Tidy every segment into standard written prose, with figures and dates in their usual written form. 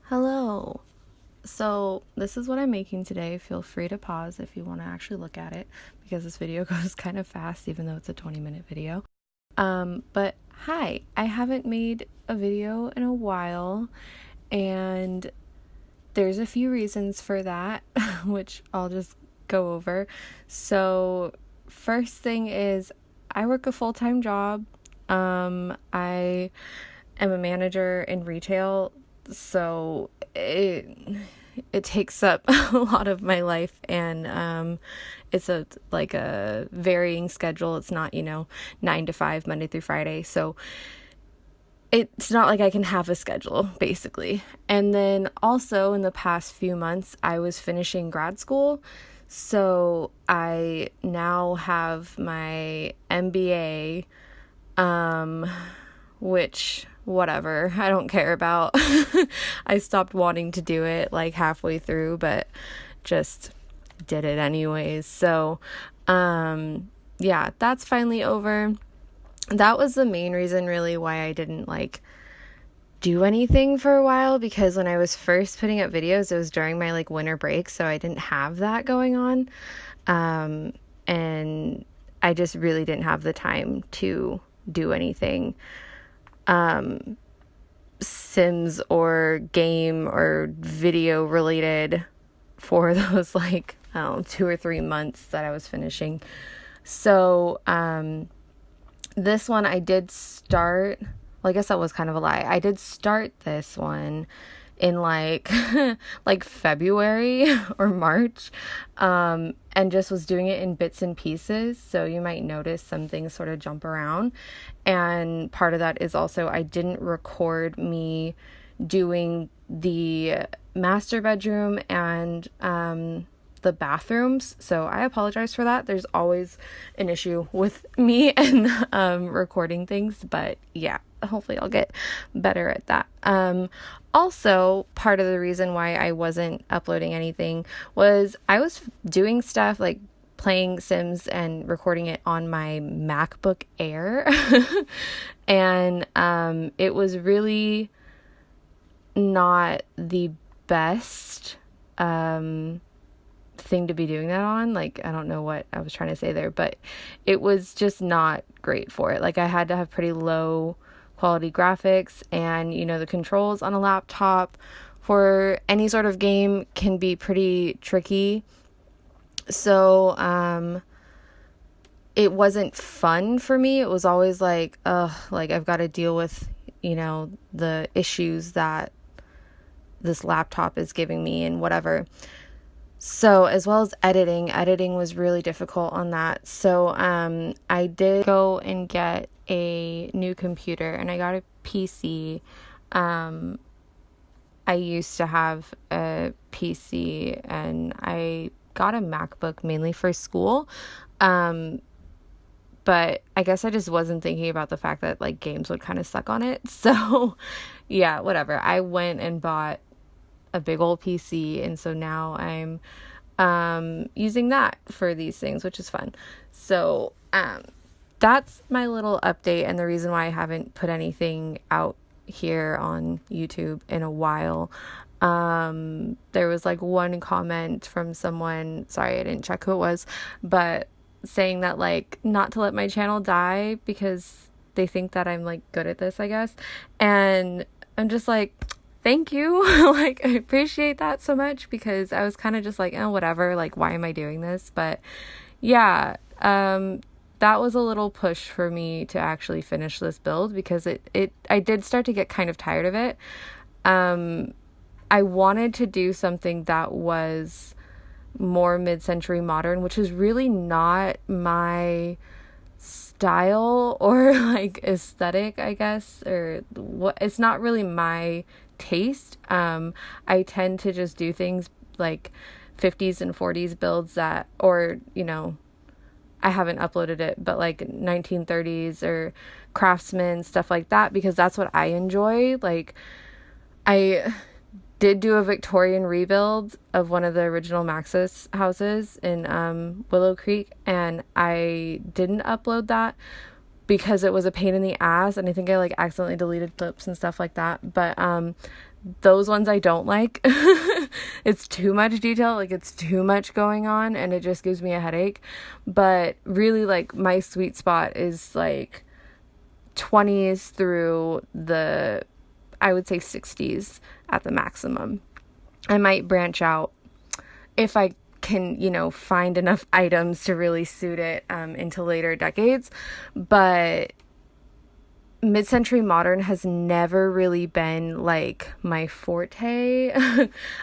Hello. So, this is what I'm making today. Feel free to pause if you want to actually look at it because this video goes kind of fast, even though it's a 20-minute video. But hi, I haven't made a video in a while, and there's a few reasons for that, which I'll just go over. So, first thing is, I work a full-time job. I am a manager in retail, so it takes up a lot of my life, and it's a varying schedule. It's not 9 to 5 Monday through Friday, so it's not like I can have a schedule basically. And then also in the past few months I was finishing grad school, so I now have my MBA, which whatever, I don't care about. I stopped wanting to do it like halfway through, but just did it anyways. So, yeah, that's finally over. That was the main reason really why I didn't do anything for a while, because when I was first putting up videos, it was during my winter break, so I didn't have that going on. And I just really didn't have the time to do anything Sims or game or video related for those 2 or 3 months that I was finishing. So this one I did start, well, I guess that was kind of a lie. I did start this one in like February or March, and just was doing it in bits and pieces, so you might notice some things sort of jump around. And part of that is also I didn't record me doing the master bedroom and the bathrooms, so I apologize for that. There's always an issue with me and recording things, but yeah, hopefully I'll get better at that. Also, part of the reason why I wasn't uploading anything was I was doing stuff like playing Sims and recording it on my MacBook Air. And it was really not the best thing to be doing that on. I don't know what I was trying to say there, but it was just not great for it. I had to have pretty low quality graphics, and the controls on a laptop for any sort of game can be pretty tricky. So it wasn't fun for me. It was always I've got to deal with the issues that this laptop is giving me and whatever. So as well as editing was really difficult on that. So I did go and get a new computer, and I got a PC. I used to have a PC, and I got a MacBook mainly for school. But I guess I just wasn't thinking about the fact that games would kind of suck on it. So yeah, whatever. I went and bought a big old PC, and so now I'm using that for these things, which is fun. So that's my little update, and the reason why I haven't put anything out here on YouTube in a while. There was one comment from someone, sorry I didn't check who it was, but saying that not to let my channel die because they think that I'm good at this, I guess. And I'm just thank you. I appreciate that so much, because I was kind of just oh, whatever, why am I doing this? But yeah, that was a little push for me to actually finish this build, because I did start to get kind of tired of it. I wanted to do something that was more mid-century modern, which is really not my style or aesthetic, I guess, or what, it's not really my taste. I tend to just do things 50s and 40s builds that, or I haven't uploaded it, but 1930s or Craftsman, stuff like that, because that's what I enjoy. I did do a Victorian rebuild of one of the original Maxis houses in Willow Creek, and I didn't upload that because it was a pain in the ass, and I think I accidentally deleted clips and stuff like that. But those ones I don't like. It's too much detail, like it's too much going on, and it just gives me a headache. But really, like, my sweet spot is like 20s through the, I would say 60s at the maximum. I might branch out if I can, find enough items to really suit it into later decades. But mid-century modern has never really been like my forte.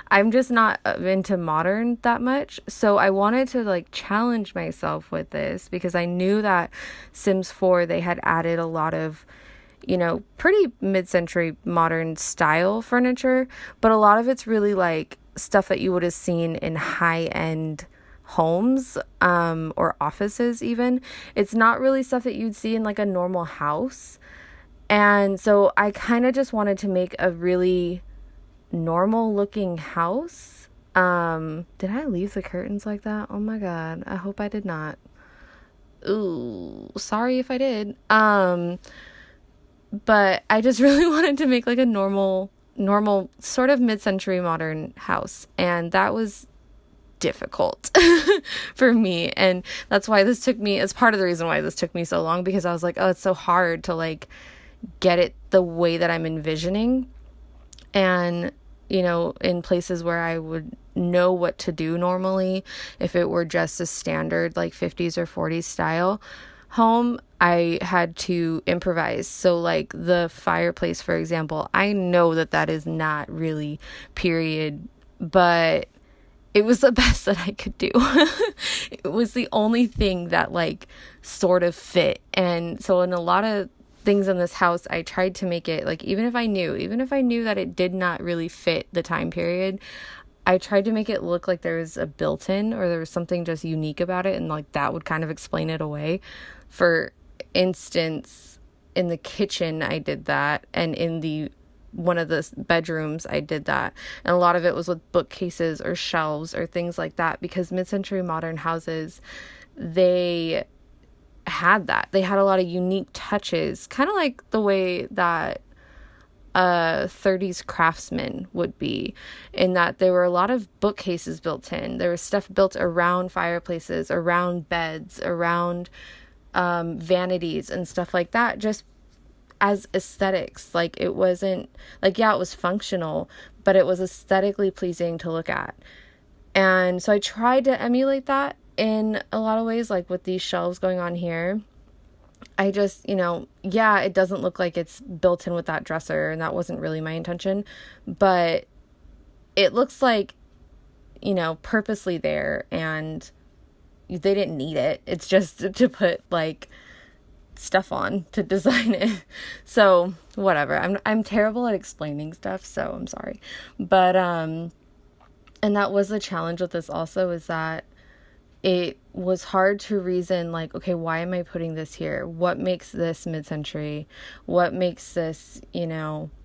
I'm just not into modern that much. So I wanted to like challenge myself with this because I knew that Sims 4, they had added a lot of, pretty mid-century modern style furniture, but a lot of it's really like stuff that you would have seen in high-end homes or offices even. It's not really stuff that you'd see in like a normal house. And so I kind of just wanted to make a really normal looking house. Did I leave the curtains like that? Oh my God. I hope I did not. Ooh, sorry if I did. But I just really wanted to make like a normal sort of mid-century modern house. And that was difficult for me. And that's why this took me, it's part of the reason why this took me so long, because I was like, oh, it's so hard to like get it the way that I'm envisioning. And, in places where I would know what to do normally, if it were just a standard like 50s or 40s style home, I had to improvise. So like the fireplace, for example, I know that is not really period, but it was the best that I could do. It was the only thing that like sort of fit. And so in a lot of things in this house, I tried to make it like, even if I knew that it did not really fit the time period, I tried to make it look like there was a built-in or there was something just unique about it, and like that would kind of explain it away. For instance, in the kitchen I did that, and in the one of the bedrooms I did that, and a lot of it was with bookcases or shelves or things like that, because mid-century modern houses, they had a lot of unique touches, kind of like the way that 30s craftsman would be, in that there were a lot of bookcases built in. There was stuff built around fireplaces, around beds, around vanities and stuff like that, just as aesthetics. Like it wasn't like, yeah, it was functional, but it was aesthetically pleasing to look at. And so I tried to emulate that in a lot of ways, like with these shelves going on here. I just, yeah, it doesn't look like it's built in with that dresser, and that wasn't really my intention, but it looks like, purposely there, and they didn't need it. It's just to put like stuff on to design it. So whatever. I'm terrible at explaining stuff, so I'm sorry. But and that was the challenge with this also, is that it was hard to reason like, okay, why am I putting this here? What makes this mid-century? What makes this,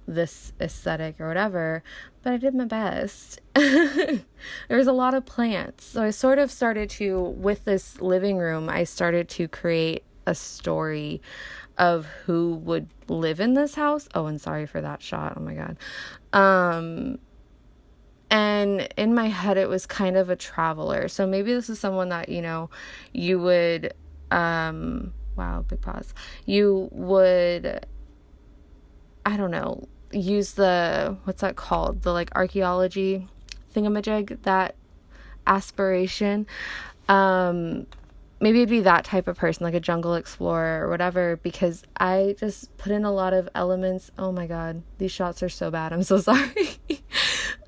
this aesthetic or whatever? But I did my best. There was a lot of plants. So I sort of started to, with this living room, I started to create a story of who would live in this house. Oh, and sorry for that shot. Oh my God. And in my head, it was kind of a traveler. So maybe this is someone that, you would, wow, big pause. You would, I don't know, use the, what's that called? The like archaeology thingamajig, that aspiration. Maybe it'd be that type of person, like a jungle explorer or whatever, because I just put in a lot of elements. Oh my God, these shots are so bad. I'm so sorry.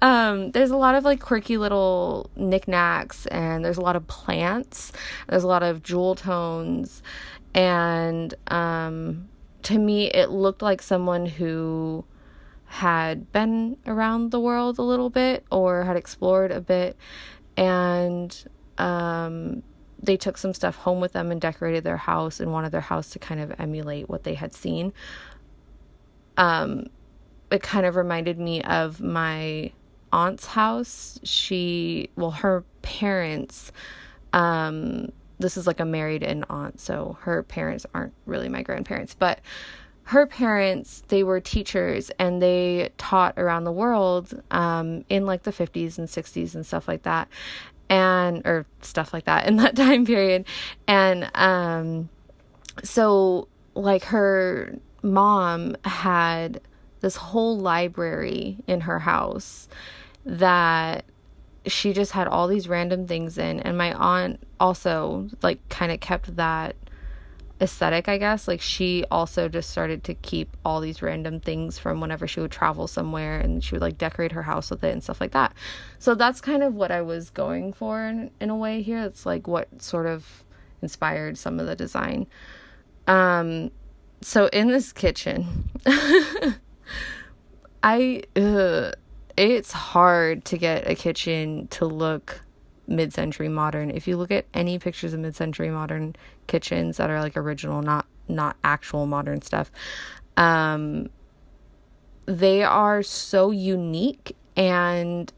There's a lot of like quirky little knickknacks, and there's a lot of plants. There's a lot of jewel tones. And to me, it looked like someone who had been around the world a little bit or had explored a bit. And they took some stuff home with them and decorated their house and wanted their house to kind of emulate what they had seen. It kind of reminded me of my aunt's house. Her parents, this is like a married-in aunt, so her parents aren't really my grandparents, but her parents, they were teachers and they taught around the world in like the 50s and 60s and stuff like that, and or stuff like that in that time period. And so like her mom had this whole library in her house that she just had all these random things in, and my aunt also like kind of kept that aesthetic, I guess. Like she also just started to keep all these random things from whenever she would travel somewhere, and she would like decorate her house with it and stuff like that. So that's kind of what I was going for in a way here. It's like what sort of inspired some of the design. So in this kitchen, it's hard to get a kitchen to look mid-century modern. If you look at any pictures of mid-century modern kitchens that are like original, not actual modern stuff, they are so unique, and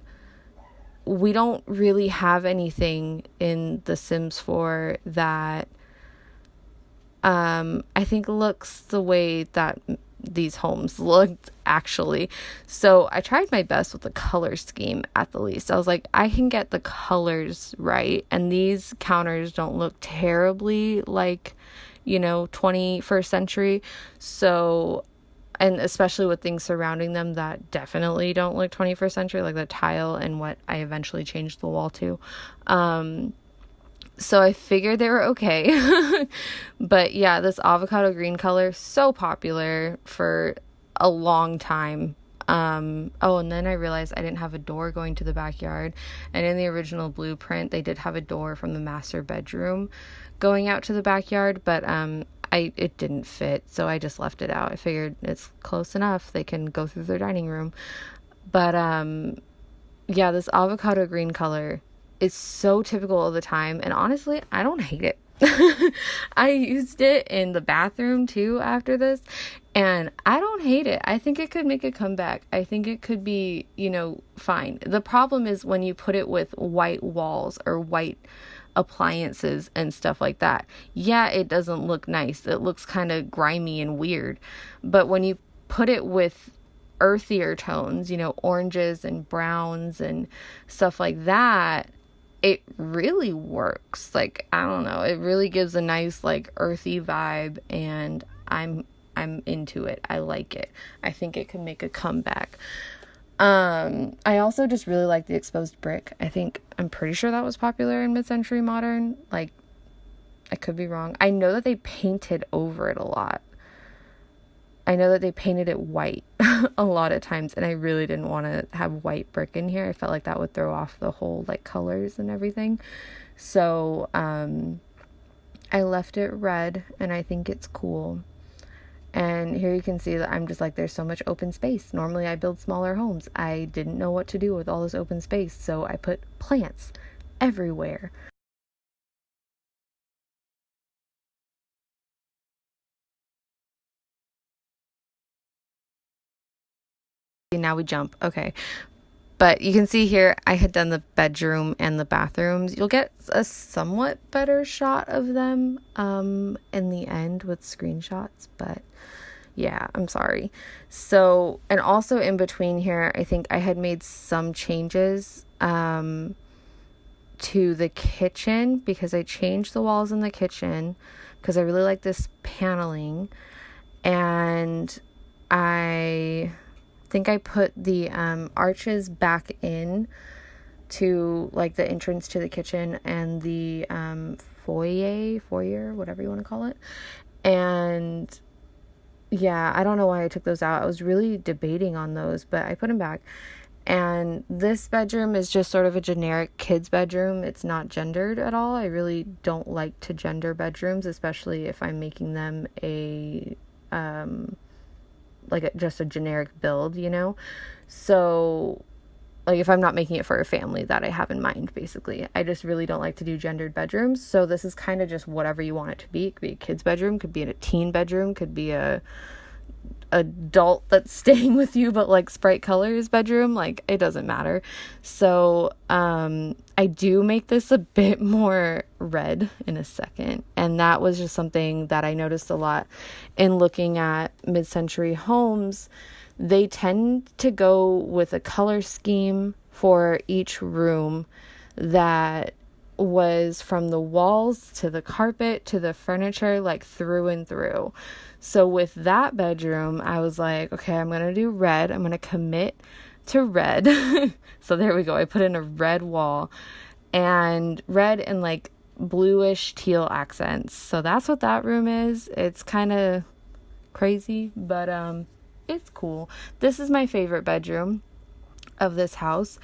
we don't really have anything in The Sims 4 that I think looks the way that these homes looked actually. So I tried my best with the color scheme at the least. I was like, I can get the colors right, and these counters don't look terribly like, 21st century. So, and especially with things surrounding them that definitely don't look 21st century, like the tile and what I eventually changed the wall to. So I figured they were okay. But yeah, this avocado green color, so popular for a long time. And then I realized I didn't have a door going to the backyard. And in the original blueprint, they did have a door from the master bedroom going out to the backyard, but it didn't fit, so I just left it out. I figured it's close enough. They can go through their dining room. But yeah, this avocado green color, it's so typical of the time, and honestly, I don't hate it. I used it in the bathroom too after this, and I don't hate it. I think it could make a comeback. I think it could be, fine. The problem is when you put it with white walls or white appliances and stuff like that. Yeah, it doesn't look nice. It looks kind of grimy and weird. But when you put it with earthier tones, oranges and browns and stuff like that, it really works. Like, I don't know, it really gives a nice like earthy vibe, and I'm into it. I like it. I think it can make a comeback. I also just really like the exposed brick. I'm pretty sure that was popular in mid-century modern. Like, I could be wrong. I know that they painted over it a lot. I know that they painted it white a lot of times, and I really didn't want to have white brick in here. I felt like that would throw off the whole like colors and everything. So I left it red, and I think it's cool. And here you can see that I'm just like, there's so much open space. Normally I build smaller homes. I didn't know what to do with all this open space, so I put plants everywhere. Now we jump. Okay. But you can see here, I had done the bedroom and the bathrooms. You'll get a somewhat better shot of them in the end with screenshots, but yeah, I'm sorry. So, and also in between here, I think I had made some changes to the kitchen, because I changed the walls in the kitchen because I really like this paneling, and I think I put the arches back in to like the entrance to the kitchen and the foyer, whatever you want to call it. And yeah, I don't know why I took those out. I was really debating on those, but I put them back. And this bedroom is just sort of a generic kids bedroom. It's not gendered at all. I really don't like to gender bedrooms, especially if I'm making them just a generic build, So like if I'm not making it for a family that I have in mind, basically. I just really don't like to do gendered bedrooms. So this is kind of just whatever you want it to be. It could be a kid's bedroom, could be a teen bedroom, could be a adult that's staying with you but likes bright colors bedroom. Like, it doesn't matter. So I do make this a bit more red in a second, and that was just something that I noticed a lot in looking at mid-century homes. They tend to go with a color scheme for each room that was from the walls to the carpet to the furniture, like through and through. So with that bedroom, I was like, okay, I'm going to do red. I'm going to commit to red. So there we go. I put in a red wall and red and like bluish teal accents. So that's what that room is. It's kind of crazy, but it's cool. This is my favorite bedroom of this house.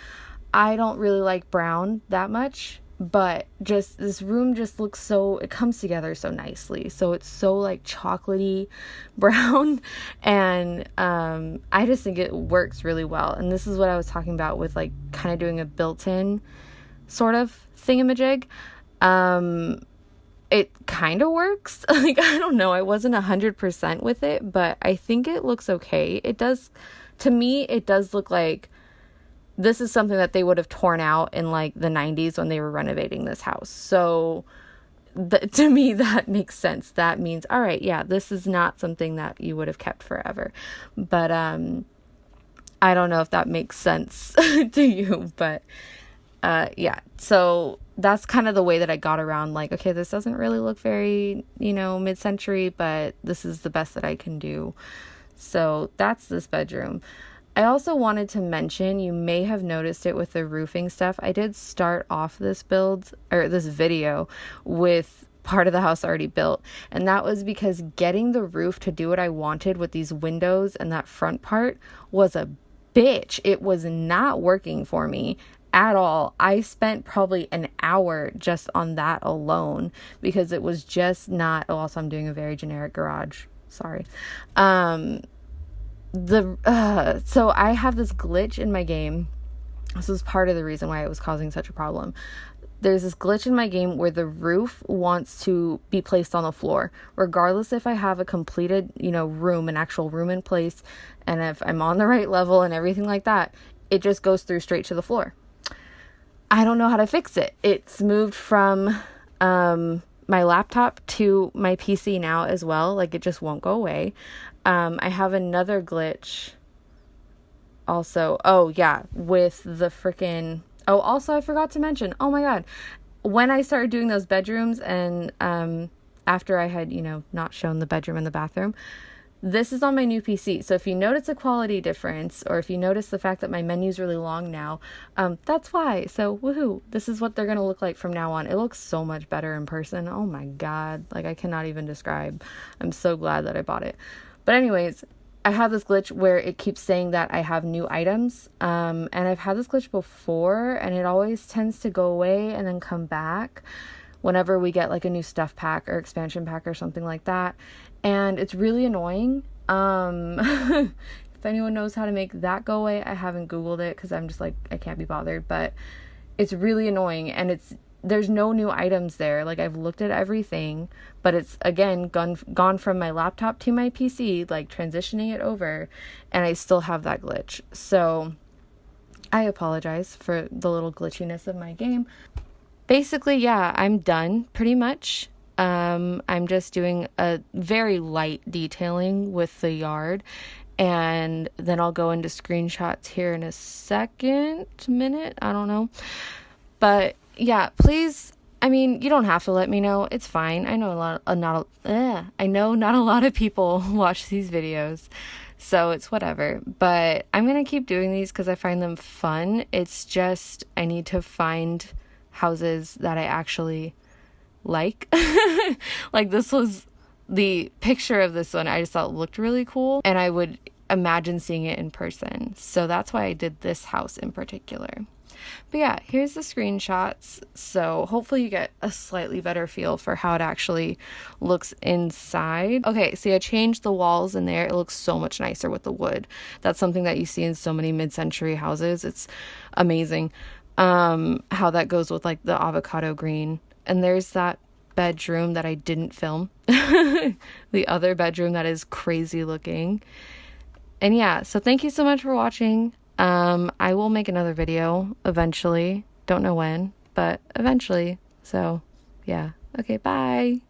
I don't really like brown that much, but just this room just looks so, it comes together so nicely. So it's so like chocolatey brown, and I just think it works really well. And this is what I was talking about with like kind of doing a built-in sort of thingamajig. It kind of works. Like, I don't know, I wasn't 100% with it, but I think it looks okay. It does, to me, it does look like this is something that they would have torn out in like the 90s when they were renovating this house. So to me, that makes sense. That means, all right, yeah, this is not something that you would have kept forever. But I don't know if that makes sense to you, but yeah. So that's kind of the way that I got around, like, okay, this doesn't really look very, mid-century, but this is the best that I can do. So that's this bedroom. I also wanted to mention, you may have noticed it with the roofing stuff. I did start off this video with part of the house already built. And that was because getting the roof to do what I wanted with these windows and that front part was a bitch. It was not working for me at all. I spent probably an hour just on that alone because it was just not, also I'm doing a very generic garage. Sorry. So I have this glitch in my game. This is part of the reason why it was causing such a problem. There's this glitch in my game where the roof wants to be placed on the floor, regardless if I have a completed, room, an actual room in place, and if I'm on the right level and everything like that, it just goes through straight to the floor. I don't know how to fix it. It's moved from my laptop to my PC now as well. Like, it just won't go away. I have another glitch also. Oh, yeah, with the freaking... Oh, also, I forgot to mention, oh my God, when I started doing those bedrooms and after I had, not shown the bedroom and the bathroom, this is on my new PC. So if you notice a quality difference, or if you notice the fact that my menu's really long now, that's why. So woohoo, this is what they're going to look like from now on. It looks so much better in person. Oh my God, like, I cannot even describe. I'm so glad that I bought it. But anyways, I have this glitch where it keeps saying that I have new items. And I've had this glitch before, and it always tends to go away and then come back whenever we get like a new stuff pack or expansion pack or something like that. And it's really annoying. If anyone knows how to make that go away, I haven't Googled it because I'm just like, I can't be bothered, but it's really annoying. And there's no new items there. Like, I've looked at everything, but it's again gone from my laptop to my PC, like transitioning it over, and I still have that glitch. So I apologize for the little glitchiness of my game. Basically, yeah, I'm done pretty much. I'm just doing a very light detailing with the yard, and then I'll go into screenshots here in a minute, I don't know. But yeah, please, I mean, you don't have to let me know. It's fine. I know not a lot of people watch these videos, so it's whatever. But I'm going to keep doing these because I find them fun. It's just, I need to find houses that I actually like. Like, this was the picture of this one I just thought looked really cool, and I would imagine seeing it in person. So that's why I did this house in particular. But yeah, here's the screenshots. So hopefully you get a slightly better feel for how it actually looks inside. Okay, see, I changed the walls in there. It looks so much nicer with the wood. That's something that you see in so many mid-century houses. It's amazing how that goes with like the avocado green. And there's that bedroom that I didn't film. The other bedroom that is crazy looking. And yeah, so thank you so much for watching. I will make another video eventually. Don't know when, but eventually. So yeah. Okay, bye.